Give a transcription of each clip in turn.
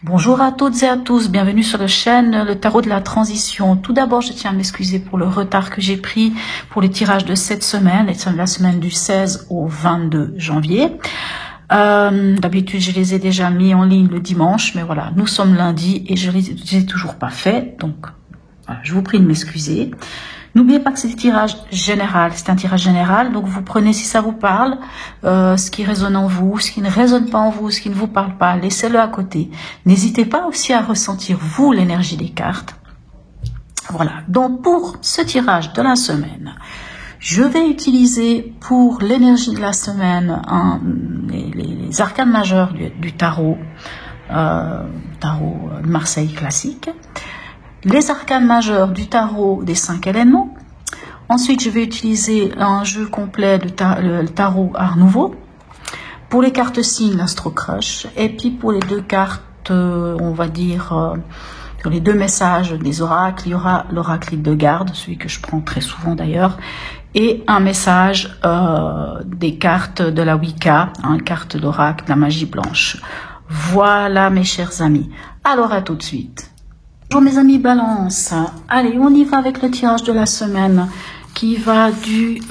Bonjour à toutes et à tous, bienvenue sur la chaîne Le Tarot de la Transition. Tout d'abord, je tiens à m'excuser pour le retard que j'ai pris pour les tirages de cette semaine, la semaine du 16 au 22 janvier. D'habitude, je les ai déjà mis en ligne le dimanche, mais voilà, nous sommes lundi et je les ai toujours pas fait, donc voilà, je vous prie de m'excuser. N'oubliez pas que c'est un tirage général, donc vous prenez si ça vous parle, ce qui résonne en vous, ce qui ne résonne pas en vous, ce qui ne vous parle pas, laissez-le à côté. N'hésitez pas aussi à ressentir vous l'énergie des cartes. Voilà, donc pour ce tirage de la semaine, je vais utiliser pour l'énergie de la semaine les arcanes majeurs du tarot, tarot Marseille classique. Les arcanes majeurs du tarot des 5 éléments. Ensuite, je vais utiliser un jeu complet de le tarot Art Nouveau. Pour les cartes signes, l'Astro Crush. Et puis pour les deux cartes, on va dire, sur les deux messages des oracles, il y aura l'oracle de garde, celui que je prends très souvent d'ailleurs, et un message des cartes de la Wicca, une carte d'oracle de la magie blanche. Voilà mes chers amis. Alors à tout de suite. Bonjour mes amis Balance, allez on y va avec le tirage de la semaine qui va du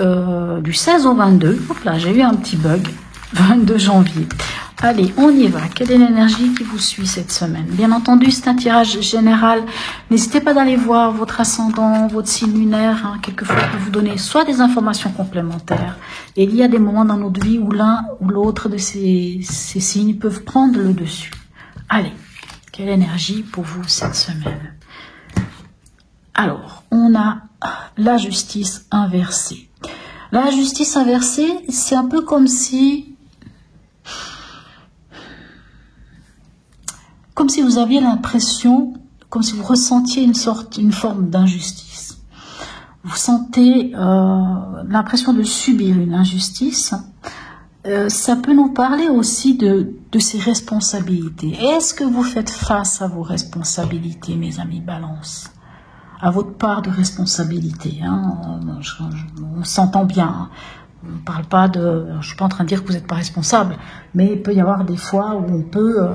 16 au 22, hop là j'ai eu un petit bug, 22 janvier. Allez on y va, quelle est l'énergie qui vous suit cette semaine? Bien entendu c'est un tirage général, n'hésitez pas d'aller voir votre ascendant, votre signe lunaire, hein. Quelquefois il peut vous donner soit des informations complémentaires, et il y a des moments dans notre vie où l'un ou l'autre de ces signes peuvent prendre le dessus. Allez. Quelle énergie pour vous cette semaine? Alors, on a la justice inversée. La justice inversée, c'est un peu comme si vous aviez l'impression, comme si vous ressentiez une forme d'injustice. Vous sentez l'impression de subir une injustice. Ça peut nous parler aussi de ces responsabilités. Est-ce que vous faites face à vos responsabilités, mes amis Balance? À votre part de responsabilité, hein? On s'entend bien. Hein? On parle pas de... Je suis pas en train de dire que vous n'êtes pas responsable, mais il peut y avoir des fois où on peut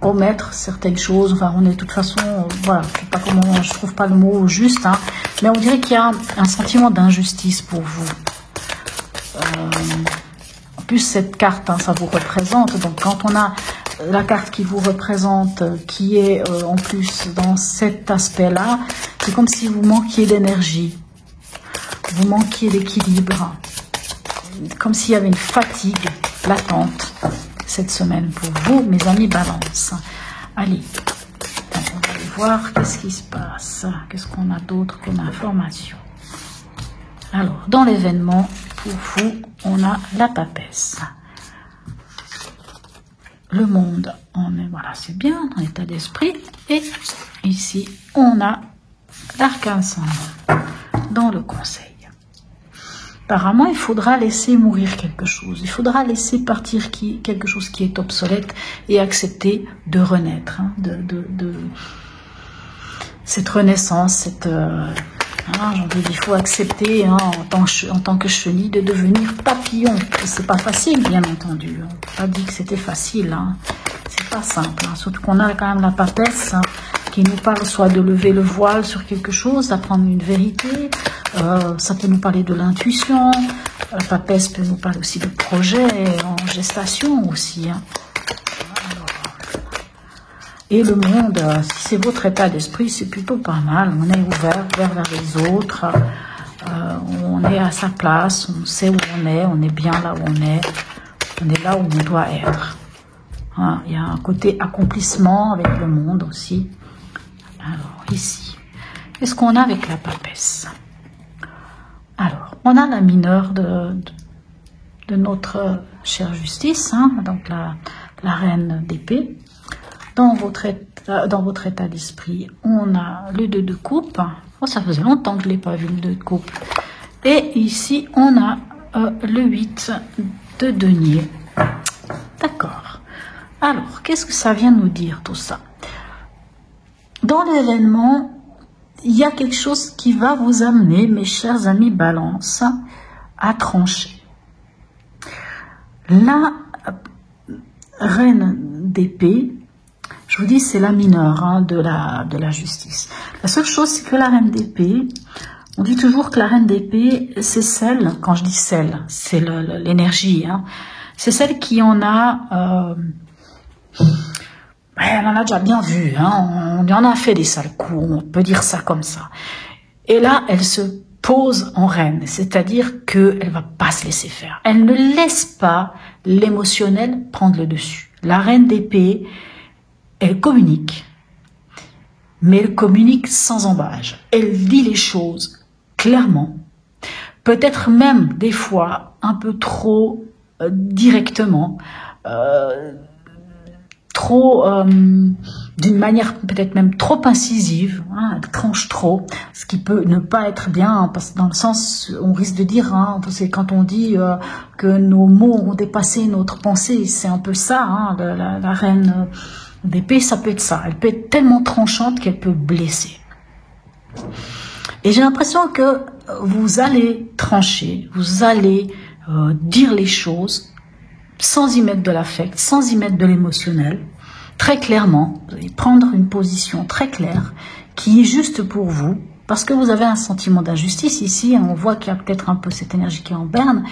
omettre certaines choses. Enfin, on est de toute façon... voilà, je sais pas comment... Je trouve pas le mot juste, hein, mais on dirait qu'il y a un sentiment d'injustice pour vous. En plus cette carte, hein, ça vous représente, donc quand on a la carte qui vous représente, qui est en plus dans cet aspect là, c'est comme si vous manquiez d'énergie, vous manquiez d'équilibre, comme s'il y avait une fatigue latente cette semaine pour vous mes amis Balance. Allez, on va aller voir qu'est-ce qui se passe, qu'est-ce qu'on a d'autre comme information. Alors, dans l'événement, pour vous, on a la papesse. Le monde, voilà, c'est bien, dans l'état d'esprit. Et ici, on a l'arcane sans nom, dans le conseil. Apparemment, il faudra laisser mourir quelque chose. Il faudra laisser partir quelque chose qui est obsolète et accepter de renaître. Hein, cette renaissance, cette... il faut accepter, hein, en tant que chenille de devenir papillon. C'est pas facile, bien entendu. On ne peut pas dire que c'était facile. Hein. C'est pas simple. Hein. Surtout qu'on a quand même la papesse, hein, qui nous parle soit de lever le voile sur quelque chose, d'apprendre une vérité. Ça peut nous parler de l'intuition. La papesse peut nous parler aussi de projets en gestation aussi. Hein. Et le monde, si c'est votre état d'esprit, c'est plutôt pas mal. On est ouvert vers les autres. On est à sa place, on sait où on est bien là où on est là où on doit être. Hein, il y a un côté accomplissement avec le monde aussi. Alors, ici, qu'est-ce qu'on a avec la papesse? Alors, on a la mineure de notre chère justice, hein, donc la reine d'épée. Dans votre état d'esprit, on a le 2 de coupe. Oh, ça faisait longtemps que je ne l'ai pas vu, le 2 de coupe. Et ici, on a le 8 de denier. D'accord. Alors, qu'est-ce que ça vient nous dire, tout ça? Dans l'événement, il y a quelque chose qui va vous amener, mes chers amis Balance, à trancher. La reine d'épée, je vous dis, c'est la mineure hein, de la justice. La seule chose, c'est que la reine d'épée, on dit toujours que la reine d'épée, c'est celle, quand je dis celle, c'est l'énergie, hein, c'est celle qui en a... elle en a déjà bien vu, hein, on en a fait des sales coups, on peut dire ça comme ça. Et là, elle se pose en reine, c'est-à-dire qu'elle ne va pas se laisser faire. Elle ne laisse pas l'émotionnel prendre le dessus. La reine d'épée, elle communique, mais elle communique sans embâche. Elle dit les choses clairement, peut-être même des fois un peu trop directement, d'une manière peut-être même trop incisive, hein, elle tranche trop, ce qui peut ne pas être bien, hein, parce que dans le sens, on risque de dire, hein, c'est quand on dit que nos mots ont dépassé notre pensée, c'est un peu ça, hein, la reine d'épée, ça peut être ça, elle peut être tellement tranchante qu'elle peut blesser. Et j'ai l'impression que vous allez trancher, vous allez dire les choses, sans y mettre de l'affect, sans y mettre de l'émotionnel, très clairement, vous allez prendre une position très claire qui est juste pour vous, parce que vous avez un sentiment d'injustice ici, on voit qu'il y a peut-être un peu cette énergie qui est en berne,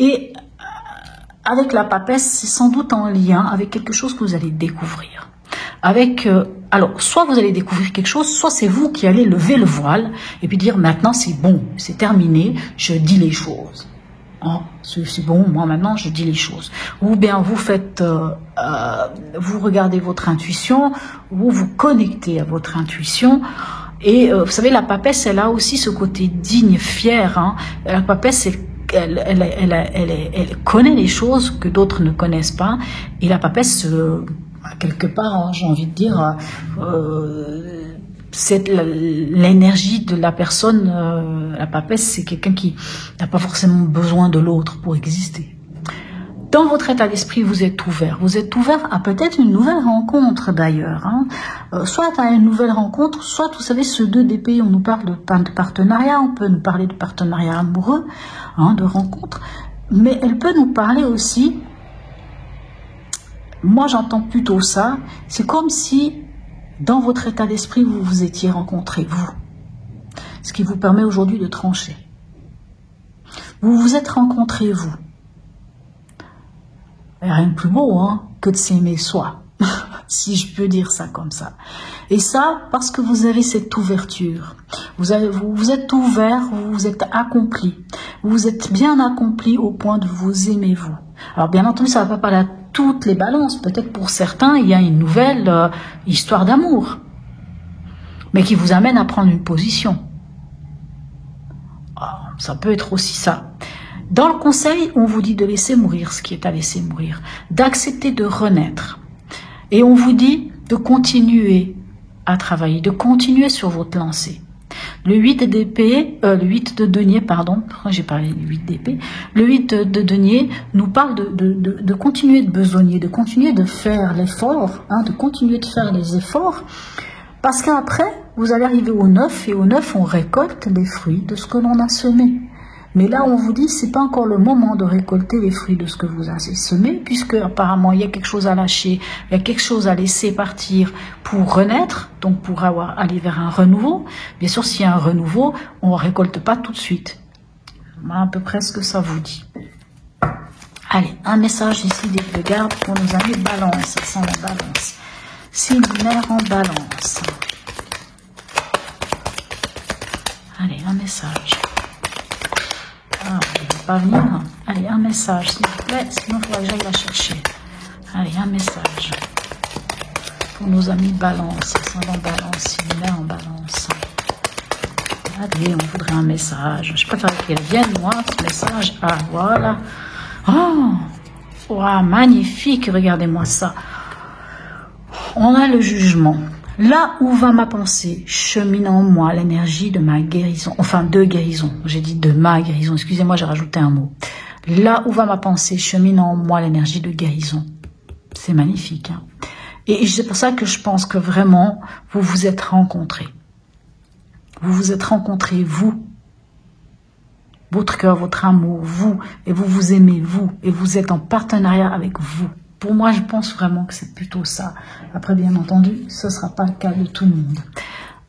et avec la papesse, c'est sans doute en lien avec quelque chose que vous allez découvrir. Alors, soit vous allez découvrir quelque chose, soit c'est vous qui allez lever le voile, et puis dire maintenant c'est bon, c'est terminé, je dis les choses. Oh, c'est bon, moi maintenant je dis les choses. Ou bien vous faites, vous regardez votre intuition, ou vous connectez à votre intuition. Et vous savez, la papesse, elle a aussi ce côté digne, fier. Hein. La papesse, elle connaît les choses que d'autres ne connaissent pas. Et la papesse, quelque part, hein, j'ai envie de dire, c'est l'énergie de la personne, la papesse, c'est quelqu'un qui n'a pas forcément besoin de l'autre pour exister. Dans votre état d'esprit, vous êtes ouvert à peut-être une nouvelle rencontre d'ailleurs, hein. Soit à une nouvelle rencontre, soit, vous savez, ce 2 d'épée, on nous parle de partenariat, on peut nous parler de partenariat amoureux, hein, de rencontre, mais elle peut nous parler aussi, moi j'entends plutôt ça, c'est comme si dans votre état d'esprit, vous vous étiez rencontrés, vous. Ce qui vous permet aujourd'hui de trancher. Vous vous êtes rencontrés, vous. Il n'y a rien de plus beau hein, que de s'aimer soi, si je peux dire ça comme ça. Et ça, parce que vous avez cette ouverture. Vous êtes ouvert, vous vous êtes accompli. Vous vous êtes bien accompli au point de vous aimer, vous. Alors, bien entendu, ça ne va pas parler à toutes les balances. Peut-être pour certains, il y a une nouvelle histoire d'amour, mais qui vous amène à prendre une position. Oh, ça peut être aussi ça. Dans le conseil, on vous dit de laisser mourir ce qui est à laisser mourir, d'accepter de renaître. Et on vous dit de continuer à travailler, de continuer sur votre lancée. Le 8 d'épée, le 8 de denier, pardon, j'ai parlé du 8 d'épée, le 8 de denier nous parle de continuer de besogner, de continuer de faire l'effort, hein, de continuer de faire les efforts, parce qu'après, vous allez arriver au 9, et au 9, on récolte les fruits de ce que l'on a semé. Mais là, on vous dit, c'est pas encore le moment de récolter les fruits de ce que vous avez semé, puisque apparemment, il y a quelque chose à lâcher, il y a quelque chose à laisser partir pour renaître, donc pour aller vers un renouveau. Bien sûr, s'il y a un renouveau, on ne récolte pas tout de suite. Voilà à peu près ce que ça vous dit. Allez, un message ici des gardes pour nos amis Balance, ça sent la Balance. Signe lunaire en Balance. Allez, un message. Ah, il ne va pas venir. Allez, un message, s'il vous plaît, sinon il faudra que j'aille la chercher. Allez, un message. Pour nos amis Balance, ascendant Balance, lunaire en Balance. Allez, on voudrait un message. Je préfère qu'elle vienne, moi, ce message. Ah, voilà. Oh, wow, magnifique, regardez-moi ça. On a le jugement. Là où va ma pensée, chemine en moi l'énergie de ma guérison, enfin de guérison, j'ai dit de ma guérison, excusez-moi, j'ai rajouté un mot. Là où va ma pensée, chemine en moi l'énergie de guérison. C'est magnifique. Hein? Et c'est pour ça que je pense que vraiment, vous vous êtes rencontrés. Vous vous êtes rencontrés, vous. Votre cœur, votre amour, vous. Et vous vous aimez, vous. Et vous êtes en partenariat avec vous. Pour moi, je pense vraiment que c'est plutôt ça. Après, bien entendu, ce ne sera pas le cas de tout le monde.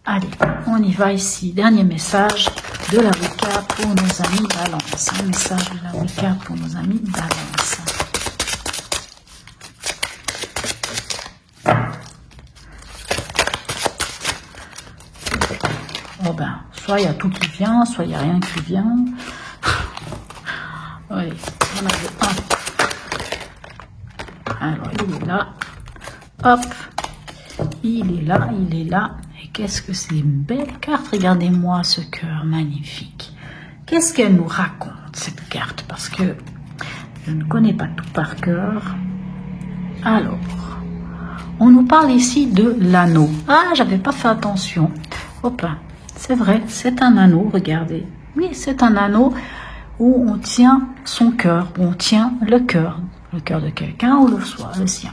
Allez, on y va ici. Dernier message de l'avocat pour nos amis Balance. Un message de l'avocat pour nos amis Balance. Oh ben, soit il y a tout qui vient, soit il n'y a rien qui vient. Oui, on avait un. Alors, il est là. Hop. Il est là, il est là. Et qu'est-ce que c'est une belle carte. Regardez-moi ce cœur magnifique. Qu'est-ce qu'elle nous raconte, cette carte? Parce que je ne connais pas tout par cœur. Alors, on nous parle ici de l'anneau. Ah, j'avais pas fait attention. Hop, c'est vrai, c'est un anneau, regardez. Oui, c'est un anneau où on tient son cœur, où on tient le cœur de quelqu'un ou le sien.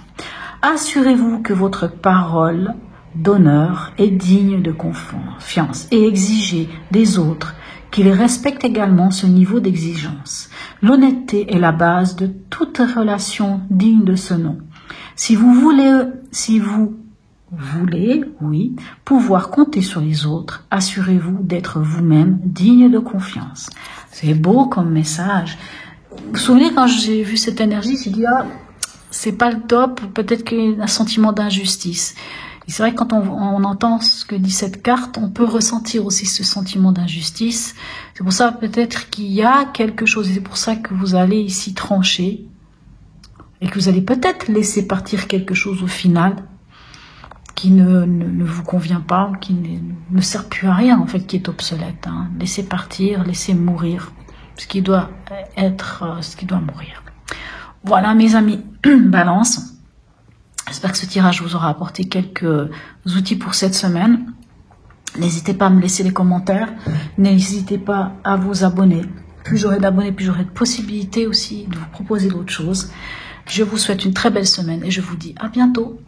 Assurez-vous que votre parole d'honneur est digne de confiance et exigez des autres qu'ils respectent également ce niveau d'exigence. L'honnêteté est la base de toute relation digne de ce nom. Si vous voulez, oui, pouvoir compter sur les autres, assurez-vous d'être vous-même digne de confiance. C'est beau comme message. Vous vous souvenez, quand j'ai vu cette énergie, j'ai dit, ah, c'est pas le top, peut-être qu'il y a un sentiment d'injustice. Et c'est vrai que quand on entend ce que dit cette carte, on peut ressentir aussi ce sentiment d'injustice. C'est pour ça peut-être qu'il y a quelque chose, et c'est pour ça que vous allez ici trancher, et que vous allez peut-être laisser partir quelque chose au final, qui ne vous convient pas, qui ne sert plus à rien, en fait, qui est obsolète. Hein. Laissez partir, laissez mourir ce qui doit mourir. Voilà, mes amis, Balance. J'espère que ce tirage vous aura apporté quelques outils pour cette semaine. N'hésitez pas à me laisser les commentaires. N'hésitez pas à vous abonner. Plus j'aurai d'abonnés, plus j'aurai de possibilités aussi de vous proposer d'autres choses. Je vous souhaite une très belle semaine et je vous dis à bientôt.